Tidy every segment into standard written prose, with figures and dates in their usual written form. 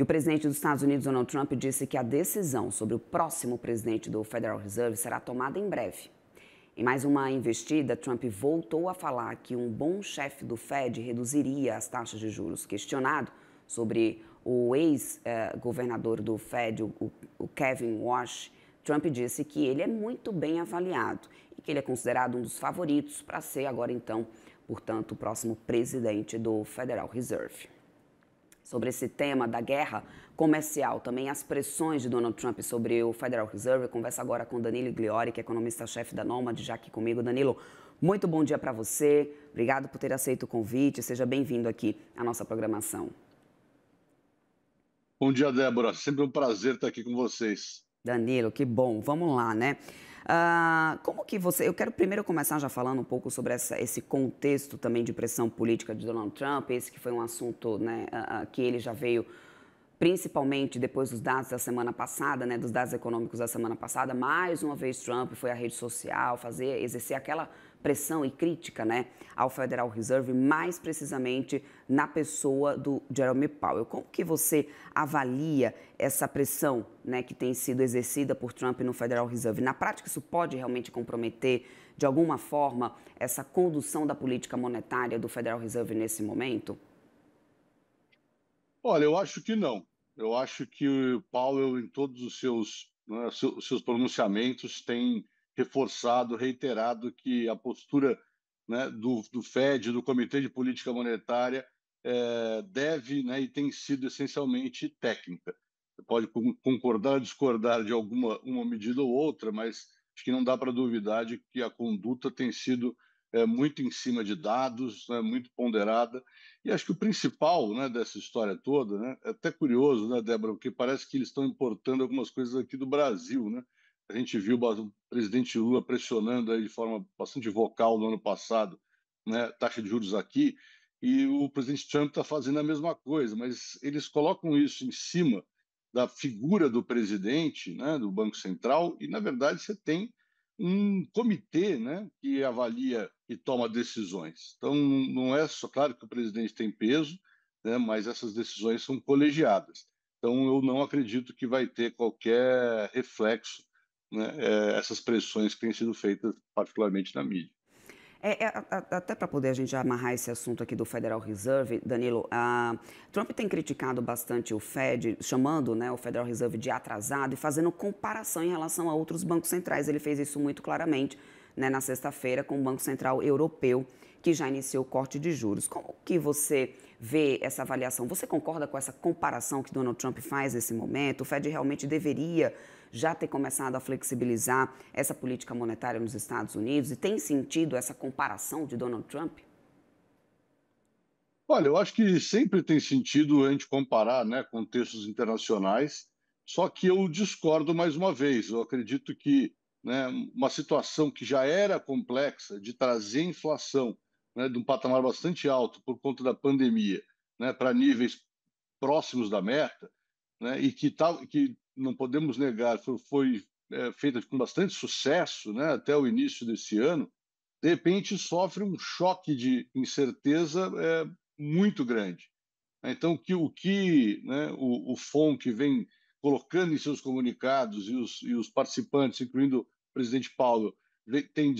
E o presidente dos Estados Unidos, Donald Trump, disse que a decisão sobre o próximo presidente do Federal Reserve será tomada em breve. Em mais uma investida, Trump voltou a falar que um bom chefe do Fed reduziria as taxas de juros. Questionado sobre o ex-governador do Fed, o Kevin Warsh, Trump disse que ele é muito bem avaliado e que ele é considerado um dos favoritos para ser agora, então, portanto, o próximo presidente do Federal Reserve. Sobre esse tema da guerra comercial, também as pressões de Donald Trump sobre o Federal Reserve, eu converso agora com Danilo Gliori, que é economista-chefe da Nomad, já aqui comigo. Danilo, muito bom dia para você, obrigado por ter aceito o convite, seja bem-vindo aqui à nossa programação. Bom dia, Débora, sempre um prazer estar aqui com vocês. Danilo, que bom, vamos lá, né? Como que você... Eu quero primeiro começar já falando um pouco sobre esse contexto também de pressão política de Donald Trump, esse que foi um assunto, né, que ele já veio, principalmente depois dos dados da semana passada, né, dos dados econômicos da semana passada. Mais uma vez Trump foi à rede social exercer aquela pressão e crítica, né, ao Federal Reserve, mais precisamente na pessoa do Jerome Powell. Como que você avalia essa pressão, né, que tem sido exercida por Trump no Federal Reserve? Na prática, isso pode realmente comprometer, de alguma forma, essa condução da política monetária do Federal Reserve nesse momento? Olha, eu acho que não. Eu acho que o Powell, em todos os seus, né, seus pronunciamentos, tem reforçado, reiterado que a postura, né, do Fed, do Comitê de Política Monetária, deve, né, e tem sido essencialmente técnica. Você pode concordar ou discordar de uma medida ou outra, mas acho que não dá para duvidar de que a conduta tem sido muito em cima de dados, né, muito ponderada. E acho que o principal, né, dessa história toda, né, é até curioso, né, Débora, porque parece que eles estão importando algumas coisas aqui do Brasil, né? A gente viu o presidente Lula pressionando aí de forma bastante vocal no ano passado, né, taxa de juros aqui, e o presidente Trump está fazendo a mesma coisa, mas eles colocam isso em cima da figura do presidente, né, do Banco Central, e, na verdade, você tem um comitê, né, que avalia e toma decisões. Então, não é só, claro que o presidente tem peso, né, mas essas decisões são colegiadas. Então, eu não acredito que vai ter qualquer reflexo, né, essas pressões que têm sido feitas, particularmente na mídia. Até para poder a gente amarrar esse assunto aqui do Federal Reserve, Danilo, Trump tem criticado bastante o Fed, chamando, né, o Federal Reserve de atrasado e fazendo comparação em relação a outros bancos centrais. Ele fez isso muito claramente, né, na sexta-feira com o Banco Central Europeu, que já iniciou o corte de juros. Como que você vê essa avaliação? Você concorda com essa comparação que Donald Trump faz nesse momento? O Fed realmente deveria já ter começado a flexibilizar essa política monetária nos Estados Unidos? E tem sentido essa comparação de Donald Trump? Olha, eu acho que sempre tem sentido a gente comparar, né, contextos internacionais, só que eu discordo mais uma vez. Eu acredito que, né, uma situação que já era complexa de trazer inflação, né, de um patamar bastante alto por conta da pandemia, né, para níveis próximos da meta, né, e que não podemos negar foi feita com bastante sucesso, né, até o início desse ano, de repente sofre um choque de incerteza muito grande. Então, né, o FONC vem colocando em seus comunicados e os participantes, incluindo o presidente Paulo, vem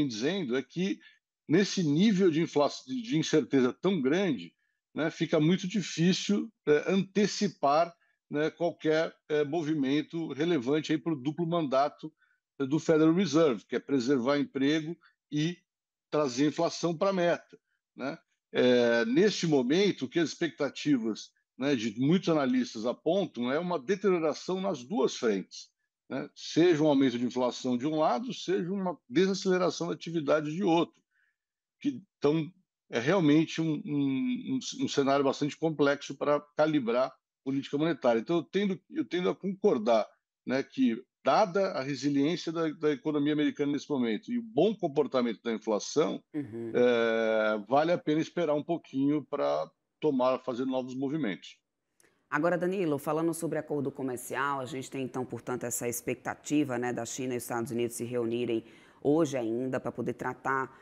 dizendo é que nesse nível de inflação, de incerteza tão grande, né, fica muito difícil antecipar, né, qualquer movimento relevante para o duplo mandato do Federal Reserve, que é preservar emprego e trazer inflação para a meta, né? Neste momento, o que as expectativas, né, de muitos analistas apontam é uma deterioração nas duas frentes, né? Seja um aumento de inflação de um lado, seja uma desaceleração da atividade de outro. Então, é realmente um cenário bastante complexo para calibrar política monetária. Então, eu tendo a concordar, né, que, dada a resiliência da economia americana nesse momento e o bom comportamento da inflação, Uhum. vale a pena esperar um pouquinho para fazer novos movimentos. Agora, Danilo, falando sobre acordo comercial, a gente tem então, portanto, essa expectativa, né, da China e dos Estados Unidos se reunirem hoje ainda para poder tratar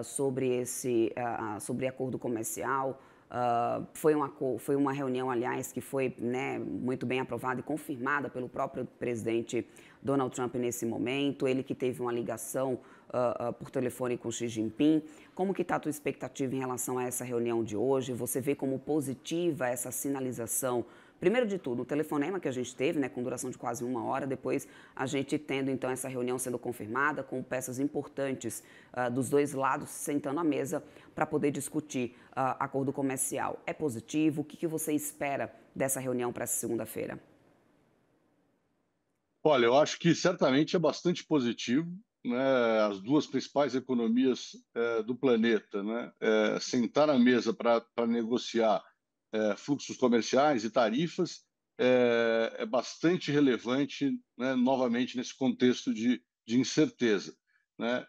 sobre esse sobre acordo comercial. Foi uma reunião, aliás, que foi, né, muito bem aprovada e confirmada pelo próprio presidente Donald Trump nesse momento. Ele que teve uma ligação por telefone com Xi Jinping. Como que está a tua expectativa em relação a essa reunião de hoje? Você vê como positiva essa sinalização? Primeiro de tudo, o telefonema que a gente teve, né, com duração de quase 1 hora, depois a gente tendo então essa reunião sendo confirmada com peças importantes dos dois lados sentando à mesa para poder discutir acordo comercial. É positivo? O que você espera dessa reunião para essa segunda-feira? Olha, eu acho que certamente é bastante positivo, né? As duas principais economias do planeta, né? Sentar na mesa para negociar fluxos comerciais e tarifas é bastante relevante, né? Novamente nesse contexto de incerteza, né?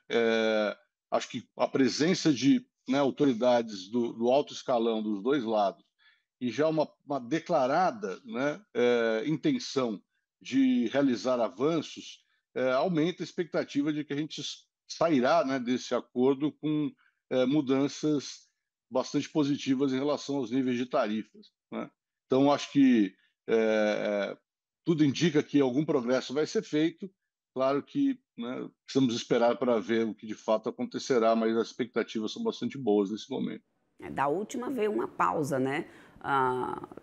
Acho que a presença de, né, autoridades do alto escalão dos dois lados e já uma declarada, né, intenção de realizar avanços, aumenta a expectativa de que a gente sairá, né, desse acordo com mudanças bastante positivas em relação aos níveis de tarifas, né? Então, acho que tudo indica que algum progresso vai ser feito. Claro que, né, precisamos esperar para ver o que de fato acontecerá, mas as expectativas são bastante boas nesse momento. Da última veio uma pausa, né?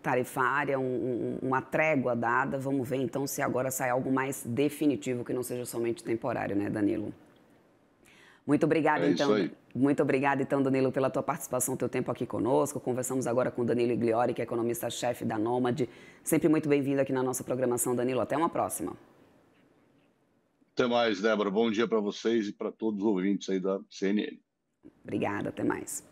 Tarifária, uma trégua dada. Vamos ver então se agora sai algo mais definitivo que não seja somente temporário, né, Danilo? Muito obrigada, É isso então. aí. Muito obrigada, então, Danilo, pela tua participação, teu tempo aqui conosco. Conversamos agora com Danilo Igliori, que é economista-chefe da Nômade. Sempre muito bem-vindo aqui na nossa programação, Danilo. Até uma próxima. Até mais, Débora. Bom dia para vocês e para todos os ouvintes aí da CNN. Obrigada, até mais.